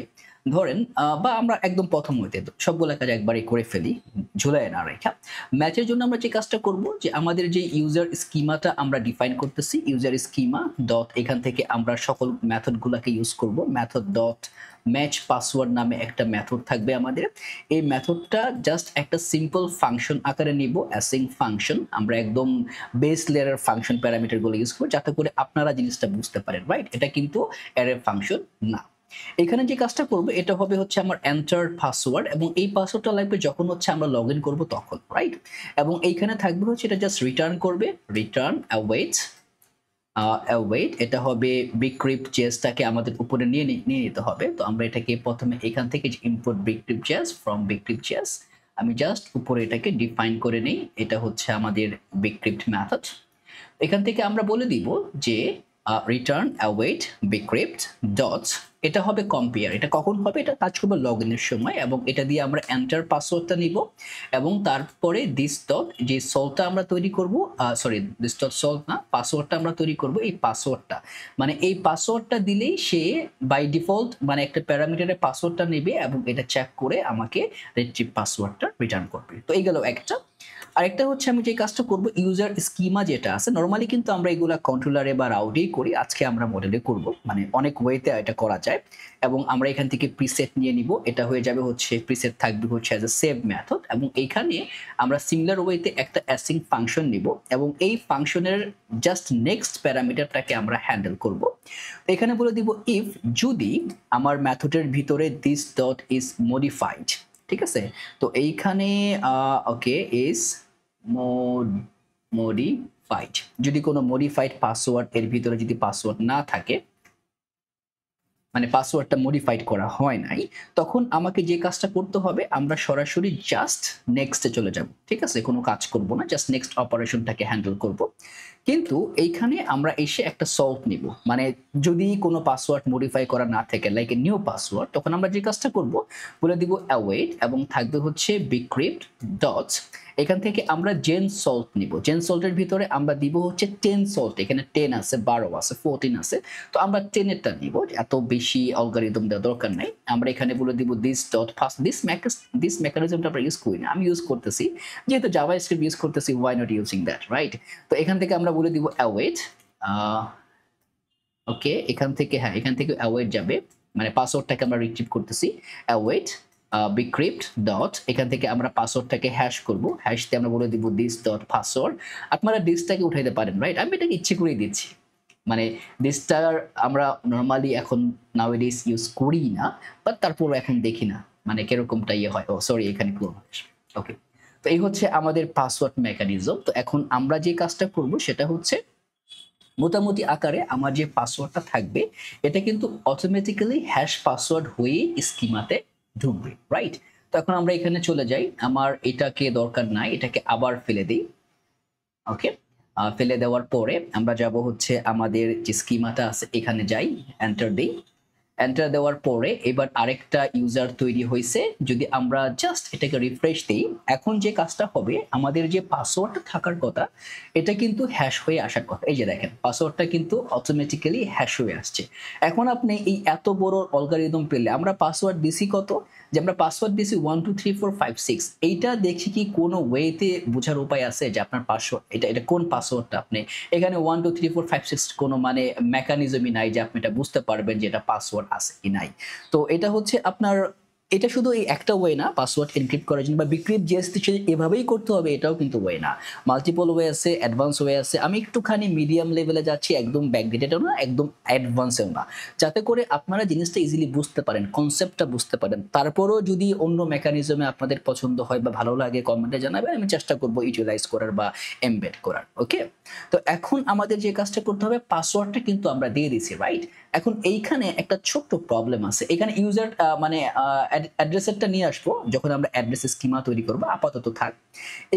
ধরেন বা আমরা একদম প্রথম হইতে সবগুলা কাজ একবারই করে ফেলি, ঝুলায় না রেখা। ম্যাচের জন্য আমরা যে কাজটা করব যে আমাদের যে ইউজার স্কিমাটা আমরা ডিফাইন করতেছি, ইউজার স্কিমা ডট এখান থেকে আমরা সকল মেথডগুলোকে ইউজ করব। মেথড ডট ম্যাচ পাসওয়ার্ড নামে একটা মেথড থাকবে আমাদের। এই মেথডটা জাস্ট একটা সিম্পল ফাংশন আকারে নিব, অ্যাসিং ফাংশন। আমরা একদম বেস লেয়ারের ফাংশন প্যারামিটারগুলো ইউজ করব যাতে করে আপনারা জিনিসটা বুঝতে পারেন, রাইট? এটা কিন্তু অ্যারে ফাংশন না। এখানে যে কাজটা করব এটা হবে হচ্ছে আমার এন্টার পাসওয়ার্ড, এবং এই পাসওয়ার্ডটা লাগবে যখন হচ্ছে আমরা লগ ইন করবো তখন, রাইট? এবং এইখানে থাকবে হচ্ছে এটা জাস্ট রিটার্ন করবে, রিটার্ন অ্যাওয়েট এটা হবে বিক্রিপ্ট জেসটাকে আমাদের উপরে নিয়ে নিতে হবে। তো আমরা এটাকে প্রথমে এখান থেকে যে import bcrypt js from bcrypt js, আমি জাস্ট উপরে এটাকে ডিফাইন করে নেই। এটা হচ্ছে আমাদের বিক্রিপ্ট মেথড। এখান থেকে আমরা বলে দিব যে রিটার্ন অ্যাওয়েট বিক্রিপ্ট ডট, এটা হবে কম্পেয়ার। এটা কখন হবে? এটা কাজ করবে লগ ইনের সময়, এবং এটা দিয়ে আমরা এন্টার পাসওয়ার্ডটা নিব, এবং তারপরে দিস ডট যে সল্টটা আমরা তৈরি করব, সরি দিস ডট সল্ট না, পাসওয়ার্ডটা আমরা তৈরি করব। এই পাসওয়ার্ডটা মানে এই পাসওয়ার্ডটা দিলেই সে বাই ডিফল্ট মানে একটা প্যারামিটারের পাসওয়ার্ডটা নেবে এবং এটা চেক করে আমাকে রিট্রিভ পাসওয়ার্ডটা রিটার্ন করবে। তো এই গেল একটা। আরেকটা হচ্ছে আমি যে কাজটা করব ইউজার স্কিমা যেটা আছে, নরমালি কিন্তু আমরা এগুলা কন্ট্রোলারে বা রাউটেই করি, আজকে আমরা মডেলে করব। মানে অনেক ওয়েতে এটা করা যায়, এবং আমরা এখান থেকে প্রিসেট নিয়ে নিব। এটা হয়ে যাবে হচ্ছে প্রিসেট থাকবে হচ্ছে অ্যাজ এ সেভ মেথড, এবং এইখানে আমরা সিমিলার ওয়েতে একটা অ্যাসিং ফাংশন নিব, এবং এই ফাংশনের জাস্ট নেক্সট প্যারামিটারটাকে আমরা হ্যান্ডেল করব। এখানে বলে দিব ইফ যদি আমার মেথডের ভিতরে দিস ডট ইজ মডিফাইড, ঠিক আছে? তো এইখানে ওকে ইজ মডিফাইড, যদি কোনো মডিফাইড পাসওয়ার্ড এর ভিতরে যদি পাসওয়ার্ড না থাকে, মানে পাসওয়ার্ডটা মডিফাইড করা হয় নাই, তখন আমাকে যে কাজটা করতে হবে আমরা সরাসরি জাস্ট নেক্সটে চলে যাব, ঠিক আছে? কোনো কাজ করব না, জাস্ট নেক্সট অপারেশনটাকে হ্যান্ডেল করব। কিন্তু এইখানে আমরা এসে একটা সল্ট নিব, মানে যদি কোনো পাসওয়ার্ড মডিফাই করা না থাকে লাইক এ নিউ পাসওয়ার্ড, তখন আমরা যে কাজটা করব বলে দিব অ্যাওয়েট, এবং থাকবে হচ্ছে বিক্রিপ্ট ডট, এখান থেকে আমরা জেন সল্ট নিব। জেন সল্টের ভিতরে আমরা দিব হচ্ছে 10 সল্ট, এখানে 10 আছে, 12 আছে, 14 আছে, তো আমরা 10 এরটা নিব, এত বেশি অ্যালগরিদম দেওয়ার দরকার নাই। আমরা এখানে বলে দিব দিস ডট ফার্স্ট দিস মেকানিজমটা আমরা ইউজ করি না, আমি ইউজ করতেছি যেহেতু জাভাস্ক্রিপ্ট ইউজ করতেছি, why not using that, right? তো এখান থেকে আমরা বলে দিব অ্যাওয়েট, ওকে এখান থেকে হ্যাঁ এখান থেকে অ্যাওয়েট যাবে, মানে পাসওয়ার্ডটাকে আমরা রিট্রিভ করতেছি, অ্যাওয়েট বিক্রিপ্ট ডট, এখান থেকে আমরা পাসওয়ার্ডটাকে হ্যাশ করব, হ্যাশ দিয়ে আমরা বলে দিব দিস ডট পাসওয়ার্ড। আপনারা দিসটাকে উঠাইতে পারেন, রাইট? আমি এটাকে ইচ্ছে করেই দিচ্ছি, মানে দিসটার আমরা নর্মালি এখন নাওয়েডেজ ইউজ করি না, বাট তারপরও এখন দেখি না মানে কিরকমটা ইয়ে হয়। ও সরি, এখানে ক্লোন ওকে। তো এই হচ্ছে আমাদের পাসওয়ার্ড মেকানিজম। তো এখন আমরা যে কাজটা করব সেটা হচ্ছে মোটামুটি আকারে আমার যে পাসওয়ার্ডটা থাকবে এটা কিন্তু অটোমেটিক্যালি হ্যাশ পাসওয়ার্ড হয়ে স্কিমাতে ঢুকবে, রাইট? তো এখন আমরা এখানে চলে যাই, আমার এটাকে দরকার নাই, এটাকে আবার ফেলে দিই, ওকে। ফেলে দেওয়ার পরে আমরা যাব হচ্ছে আমাদের যে স্কিমাটা আছে এখানে যাই, এন্টার দিই। এন্টার দেওয়ার পরে এবার আরেকটা ইউজার তৈরি হয়েছে, যদি আমরা জাস্ট এটাকে রিফ্রেশ দিই, এখন যে কাজটা হবে আমাদের যে পাসওয়ার্ডটা থাকার কথা এটা কিন্তু হ্যাশ হয়ে আসার কথা। এই যে দেখেন পাসওয়ার্ডটা কিন্তু অটোমেটিক্যালি হ্যাশ হয়ে আসছে। এখন আপনি এই এত বড় অ্যালগরিদম পেলে, আমরা পাসওয়ার্ড দিছি কত, যে আমরা পাসওয়ার্ড দিছি 1 2 3 4 5 6, এইটা দেখি কি কোনো ওয়েতে বোঝার উপায় আছে যে আপনার পাসওয়ার্ড এটা কোন পাসওয়ার্ডটা? আপনি এখানে 1 2 3 4 5 6 কোনো মানে মেকানিজমই নাই যে আপনি এটা বুঝতে পারবেন যে এটা পাসওয়ার্ড আছে কি নাই। তো এটা হচ্ছে আপনার এটা শুধু এই একটা ওয়ে না পাসওয়ার্ড এনক্রিপ্ট করার জন্য বা বিক্রিপ্ট জিএসটি এভাবেই করতে হবে এটাও কিন্তু ওয়ে না, মাল্টিপল ওয়ে আছে, অ্যাডভান্স ওয়ে আছে। আমি একটুখানি মিডিয়াম লেভেলে যাচ্ছি, একদম ব্যাকডেটেডও না একদম অ্যাডভান্সেও না, যাতে করে আপনারা জিনিসটা ইজিলি বুঝতে পারেন, কনসেপ্টটা বুঝতে পারেন। তারপরও যদি অন্য মেকানিজমে আপনাদের পছন্দ হয় বা ভালো লাগে কমেন্টে জানাবেন, আমি চেষ্টা করব ইউটিলাইজ করার বা এমবেড করার। ওকে, তো এখন আমাদের যে কাজটা করতে হবে, পাসওয়ার্ডটা কিন্তু আমরা দিয়ে দিছি, রাইট? এখন এইখানে একটা ছোট্ট প্রবলেম আছে, এখানে ইউজার মানে অ্যাড্রেসেরটা নিয়ে আসবো যখন আমরা অ্যাড্রেস স্কিমা তৈরি করবো, আপাতত থাক।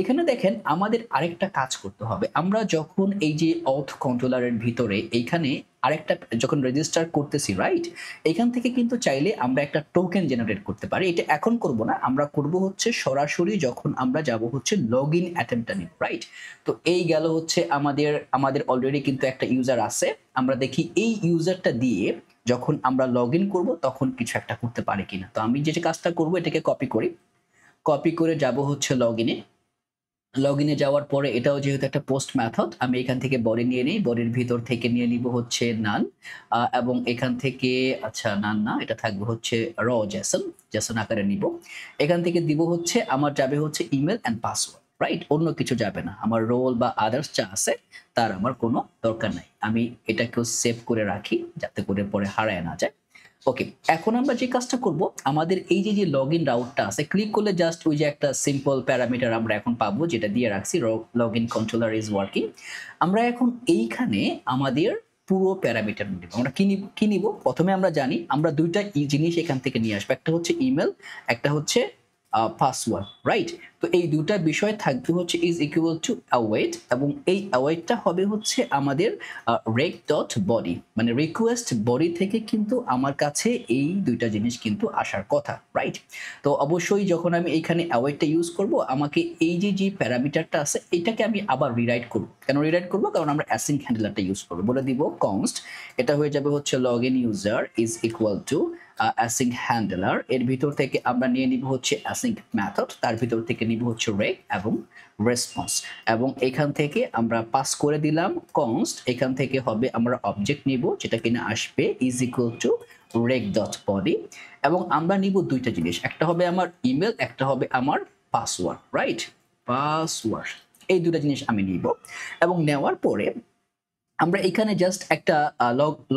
এখানে দেখেন আমাদের আরেকটা কাজ করতে হবে, আমরা যখন এই যে অথ কন্ট্রোলারের ভিতরে এইখানে আরেকটা যখন রেজিস্টার করতেছি, রাইট? এখান থেকে কিন্তু চাইলে আমরা একটা টোকেন জেনারেট করতে পারি। এটা এখন করব না, আমরা করব হচ্ছে সরাসরি যখন আমরা যাব হচ্ছে লগ ইন অ্যাটেম্পটা নিব, রাইট? তো এই গেল হচ্ছে আমাদের অলরেডি কিন্তু একটা ইউজার আছে, আমরা দেখি এই ইউজারটা দিয়ে যখন আমরা লগ ইন করবো তখন কিছু একটা করতে পারে কিনা। তো আমি যে কাজটা করবো এটাকে কপি করে যাব হচ্ছে লগ ইনে যাওয়ার পরে এটাও যেহেতু একটা পোস্ট মেথড, আমি এখান থেকে বডি নিয়ে নিই, বডির ভিতর থেকে নিয়ে নিব হচ্ছে নান, এবং এখান থেকে আচ্ছা নান না, এটা থাকবে হচ্ছে জেসন আকারে নিব। এখান থেকে দিব হচ্ছে আমার যাবে হচ্ছে ইমেল অ্যান্ড পাসওয়ার্ড, রাইট? অন্য কিছু যাবে না, আমার রোল বা আদার্স যা আছে তার আমার কোনো দরকার নাই। আমি এটাকেও সেভ করে রাখি যাতে করে পরে হারায় না যায়। ওকে, এখন আমরা যে কাজটা করব, আমাদের এই যে লগ ইন রাউটটা আছে, ক্লিক করলে জাস্ট ওই যে একটা সিম্পল প্যারামিটার আমরা এখন পাবো যেটা দিয়ে রাখছি, log in controller is working. আমরা এখন এইখানে আমাদের পুরো প্যারামিটার নিব। আমরা কি নিব প্রথমে আমরা জানি আমরা দুইটা জিনিস এখান থেকে নিয়ে আসবো, একটা হচ্ছে ইমেল, একটা হচ্ছে পাসওয়ার্ড, রাইট? তো এই দুটা বিষয় থাকবে হচ্ছে ইজ ইকুয়াল টু অ্যাওয়েট, এবং এই অ্যাওয়েটটা হবে হচ্ছে আমাদের রেক ডট বডি, মানে রিকোয়েস্ট বডি থেকে কিন্তু আমার কাছে এই দুইটা জিনিস কিন্তু আসার কথা, রাইট? তো অবশ্যই যখন আমি এইখানে অ্যাওয়েটটা ইউজ করব, আমাকে এই যে প্যারামিটারটা আছে এটাকে আমি আবার রিরাইট করব। কেন রিরাইট করব? কারণ আমরা অ্যাসিঙ্ক হ্যান্ডলারটা ইউজ করব। বলে দিব কনস্ট, এটা হয়ে যাবে হচ্ছে log in user is equal to async handler, এর ভিতর থেকে আমরা নিয়ে নিব হচ্ছে অ্যাসিঙ্ক মেথড, তার ভিতর থেকে নিব হচ্ছে রেক এবং রেসপন্স, এবং এখান থেকে আমরা পাস করে দিলাম কনস্ট, এখান থেকে হবে আমরা অবজেক্ট নিব যেটা কিনা আসবে is equal to rake dot body, এবং আমরা নিব দুইটা জিনিস, একটা হবে আমার ইমেল, একটা হবে আমার পাসওয়ার্ড, রাইট? পাসওয়ার্ড, এই দুটা জিনিস আমি নিব, এবং নেওয়ার পরে আমরা এখানে জাস্ট একটা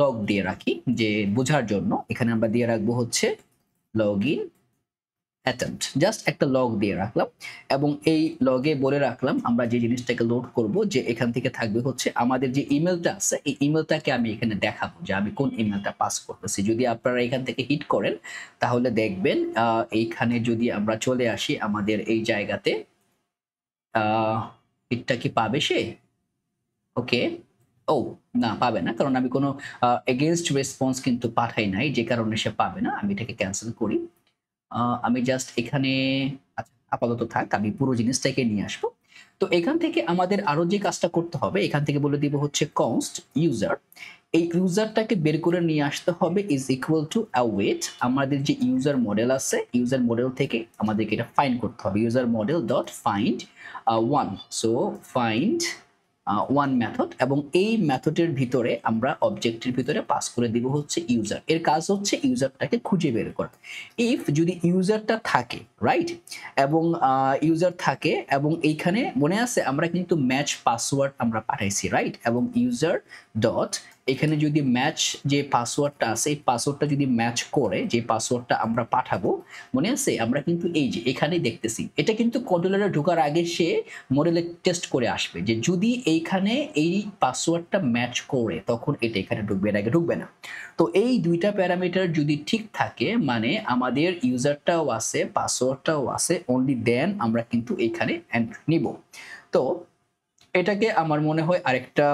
লগ দিয়ে রাখি যে বোঝার জন্য, এখানে আমরা দিয়ে রাখবো হচ্ছে লগ ইন অ্যাটেম্পট, জাস্ট একটা লগ দিয়ে রাখলাম, এবং এই লগে বলে রাখলাম আমরা যে জিনিসটাকে লোড করব, যে এখান থেকে থাকবে হচ্ছে আমাদের যে ইমেলটা আছে, এই ইমেলটাকে আমি এখানে দেখাবো যে আমি কোন ইমেলটা পাস করতেছি। যদি আপনারা এখান থেকে হিট করেন তাহলে দেখবেন এইখানে যদি আমরা চলে আসি আমাদের এই জায়গাতে, হিটটা কি পাবে সে? ওকে, ও না, পাবে না, কারণ আমি কোনো এগেইনস্ট রেসপন্স কিন্তু পাঠাই নাই, যে কারণে সে পাবে না। আমি এটাকে ক্যান্সেল করি। আমি জাস্ট এখানে আচ্ছা আপাতত থাক, আমি পুরো জিনিসটাকে নিয়ে আসবো। তো এখান থেকে আমাদের আরো যে কাজটা করতে হবে, এখান থেকে বলে দিব হচ্ছে কনস্ট ইউজার, এই ইউজারটাকে বের করে নিয়ে আসতে হবে ইজ ইকুয়াল টু অ্যাওয়েট, আমাদের যে ইউজার মডেল আছে, ইউজার মডেল থেকে আমাদেরকে এটা ফাইন্ড করতে হবে, user model dot find one, so find one method, এবং এই মেথডের ভিতরে আমরা অবজেক্টের ভিতরে পাস করে দিব হচ্ছে ইউজার। এর কাজ হচ্ছে ইউজারটাকে খুঁজে বের করা। ইফ যদি ইউজারটা থাকে, রাইট, এবং ইউজার থাকে, এবং এইখানে মনে আছে আমরা কিন্তু ম্যাচ পাসওয়ার্ড আমরা পাঠাইছি, রাইট, এবং ইউজার ডট এখানে যদি ম্যাচ যে পাসওয়ার্ডটা আছে, এই পাসওয়ার্ডটা যদি ম্যাচ করে যে পাসওয়ার্ডটা আমরা পাঠাবো, মনে আছে আমরা কিন্তু এই যে এখানে দেখতেছি, এটা কিন্তু কন্ট্রোলারে ঢোকার আগে সে মডেলে টেস্ট করে আসবে যে যদি এইখানে এই পাসওয়ার্ডটা ম্যাচ করে তখন এটা এখানে ঢুকবে, এর আগে ঢুকবে না। তো এই দুইটা প্যারামিটার যদি ঠিক থাকে, মানে আমাদের ইউজারটাও আছে পাসওয়ার্ডটাও আছে, অনলি দেন আমরা কিন্তু এখানে এন্ট্রি নিব। তো এটাকে আমার মনে হয় আরেকটা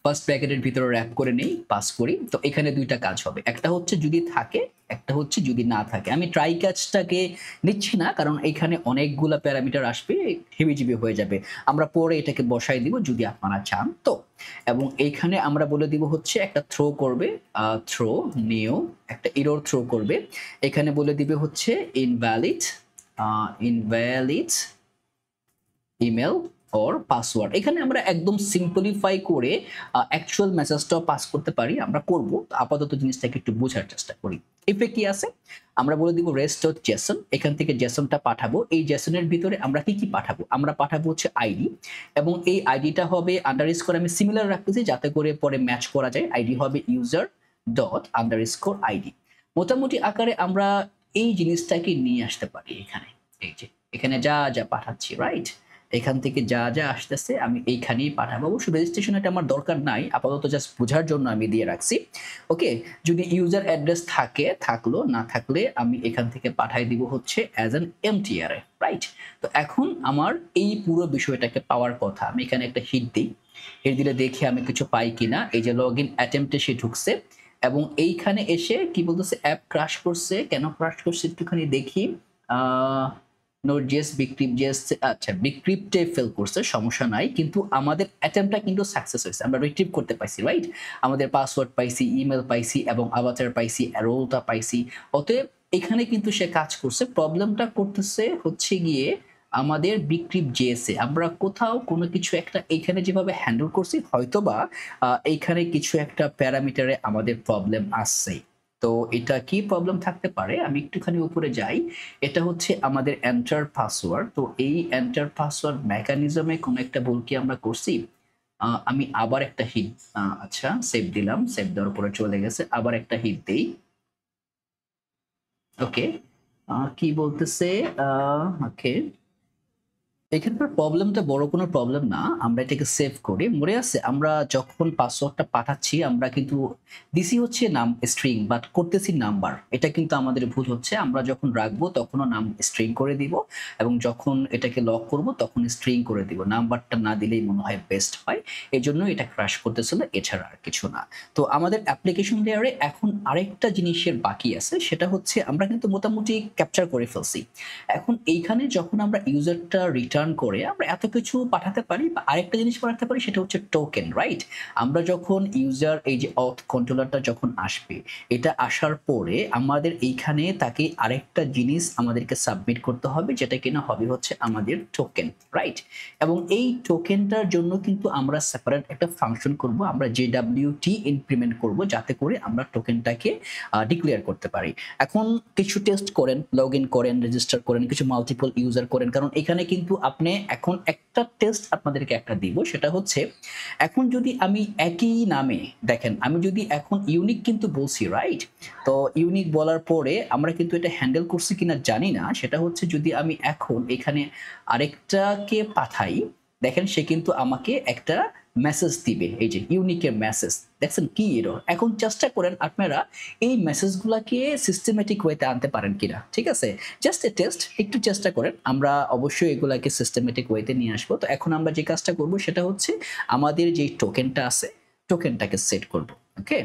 ফার্স্ট ব্র্যাকেটের ভিতরে র্যাপ করে নেই, পাস করি। তো এখানে দুইটা কাজ হবে, একটা হচ্ছে যদি থাকে, একটা হচ্ছে যদি না থাকে। আমি ট্রাই ক্যাচটাকে নিচ্ছি না, কারণ এখানে অনেকগুলা প্যারামিটার আসবে, হেবিজিবি হয়ে যাবে। আমরা পরে এটাকে বসাই দিব যদি আপনারা চান তো। এবং এইখানে আমরা বলে দিব হচ্ছে একটা থ্রো করবে, থ্রো নিউ একটা এরর থ্রো করবে, এখানে বলে দিবে হচ্ছে ইনভ্যালিড ইমেল অর পাসওয়ার্ড। এখানে আমরা একদম সিম্পলিফাই করে অ্যাকচুয়াল মেসেজটাও পাস করতে পারি, আমরা করব। আপাতত জিনিসটাকে একটু বোঝার চেষ্টা করি। ইফে কি আছে আমরা বলে দিব রেস্ট ডট জেসন, এখান থেকে জেসনটা পাঠাবো। এই জেসনের ভিতরে আমরা কি পাঠাবো, আমরা পাঠাবো হচ্ছে আইডি, এবং এই আইডিটা হবে আন্ডারস্কোর আমি সিমিলার রাখতেছি যাতে করে পরে ম্যাচ করা যায়। আইডি হবে ইউজার ডট আন্ডারস্কোর আইডি। মোটামুটি আকারে আমরা এই জিনিসটাকে নিয়ে আসতে পারি এখানে। এই যে এখানে যা যা পাঠাচ্ছি রাইট, এখান থেকে যা যা আসতেছে আমি এইখানেই পাঠাবো। অবশ্য রেজিস্ট্রেশন এটা আমার দরকার নাই, আপাতত জাস্ট বোঝার জন্য আমি দিয়ে রাখছি। ওকে, যদি ইউজার অ্যাড্রেস থাকে থাকলো, না থাকলে আমি এখান থেকে পাঠাই দিব হচ্ছে অ্যাজ অ্যান এমটিআর রাইট। তো এখন আমার এই পুরো বিষয়টাকে পাওয়ার কথা, আমি এখানে একটা হিট দিই, হিট দিলে দেখি আমি কিছু পাই কিনা। এই যে লগ ইন অ্যাটেম্পটে সে ঢুকছে এবং এইখানে এসে কি বলতেছে অ্যাপ ক্রাশ করছে, কেন ক্রাশ করছে একটুখানি দেখি। নোড.জেএস বিক্রিপ্ট.জেএস, আচ্ছা বিক্রিপ্টে ফেল করছে, সমস্যা নাই, কিন্তু আমাদের অ্যাটেম্পটটা কিন্তু সাকসেস হয়েছে, আমরা রিট্রিভ করতে পাইছি রাইট। আমাদের পাসওয়ার্ড পাইছি, ইমেল পাইছি এবং আভাটার পাইছি, রোলটা পাইছি। অতএব এখানে কিন্তু সে কাজ করছে। প্রবলেমটা করতেছে হচ্ছে গিয়ে আমাদের বিক্রিপ্ট.জেএস এ আমরা কোথাও কোনো কিছু একটা এইখানে যেভাবে হ্যান্ডেল করছি হয়তোবা এইখানে কিছু একটা প্যারামিটারে আমাদের প্রবলেম আসছে। তো এটা কি প্রবলেম থাকতে পারে, আমি একটুখানি উপরে যাই। এটা হচ্ছে আমাদের এন্টার পাসওয়ার্ড। তো এই এন্টার পাসওয়ার্ড মেকানিজমে কোনো একটা ভুল কি আমরা করছি। আমি আবার একটা হিট, আচ্ছা সেভ দিলাম, সেভ দেওয়ার পরে চলে গেছে, আবার একটা হিট দেই। ওকে, কি বলতেছে, ওকে এখানকার প্রবলেমটা বড় কোনো প্রবলেম না, আমরা এটাকে সেভ করি। মনে আছে আমরা যখন পাসওয়ার্ডটা পাঠাচ্ছি আমরা কিন্তু দিছি হচ্ছে নাম স্ট্রিং, বাট করতেছি নাম্বার। এটা কিন্তু আমাদের ভুল হচ্ছে, আমরা যখন রাখবো তখনও নাম স্ট্রিং করে দিব এবং যখন এটাকে লক করব তখন স্ট্রিং করে দিব। নাম্বারটা না দিলেই মনে হয় বেস্ট হয়, এই জন্য এটা ক্র্যাশ করতেছিল, এছাড়া আর কিছু না। তো আমাদের অ্যাপ্লিকেশন লেয়ারে এখন আরেকটা জিনিসের বাকি আছে, সেটা হচ্ছে আমরা কিন্তু মোটামুটি ক্যাপচার করে ফেলছি। এখন এইখানে যখন আমরা ইউজারটা রিটার্ন করে আমরা এত কিছু পাঠাতে পারি, বা আরেকটা জিনিস পাঠাতে পারি সেটা হচ্ছে টোকেন রাইট। আমরা যখন ইউজার এই যে অথ কন্ট্রোলারটা যখন আসবে, এটা আসার পরে আমাদের এইখানে তাকে আরেকটা জিনিস আমাদেরকে সাবমিট করতে হবে, যেটা কিনা হবে হচ্ছে আমাদের টোকেন রাইট। এবং এই টোকেনটার জন্য কিন্তু আমরা সেপারেট একটা ফাংশন করব, আমরা JWT ইমপ্লিমেন্ট করব যাতে করে আমরা টোকেনটাকে ডিক্লেয়ার করতে পারি। এখন কিছু টেস্ট করেন, লগ ইন করেন, রেজিস্টার করেন, কিছু মাল্টিপল ইউজার করেন, কারণ এখানে কিন্তু আপনি এখন একটা টেস্ট আপনাদেরকে একটা দিব, সেটা হচ্ছে এখন যদি আমি একই নামে দেখেন, আমি যদি এখন ইউনিক কিন্তু বলছি রাইট। তো ইউনিক বলার পরে আমরা কিন্তু এটা হ্যান্ডেল করছি কিনা জানি না, সেটা হচ্ছে যদি আমি এখন এখানে আরেকটাকে পাঠাই, দেখেন সে কিন্তু আমাকে একটা মেসেজ দিবে, এই যে ইউনিকের মেসেজ, দেখছেন কি এরর। এখন চেষ্টা করেন আপনারা এই মেসেজগুলোকে সিস্টেমেটিক ওয়েতে আনতে পারেন কিনা, ঠিক আছে, জাস্ট এ টেস্ট, একটু চেষ্টা করেন। আমরা অবশ্যই এগুলাকে সিস্টেমেটিক ওয়েতে নিয়ে আসবো। তো এখন আমরা যে কাজটা করব সেটা হচ্ছে আমাদের যে টোকেনটা আছে টোকেনটাকে সেট করব। ওকে,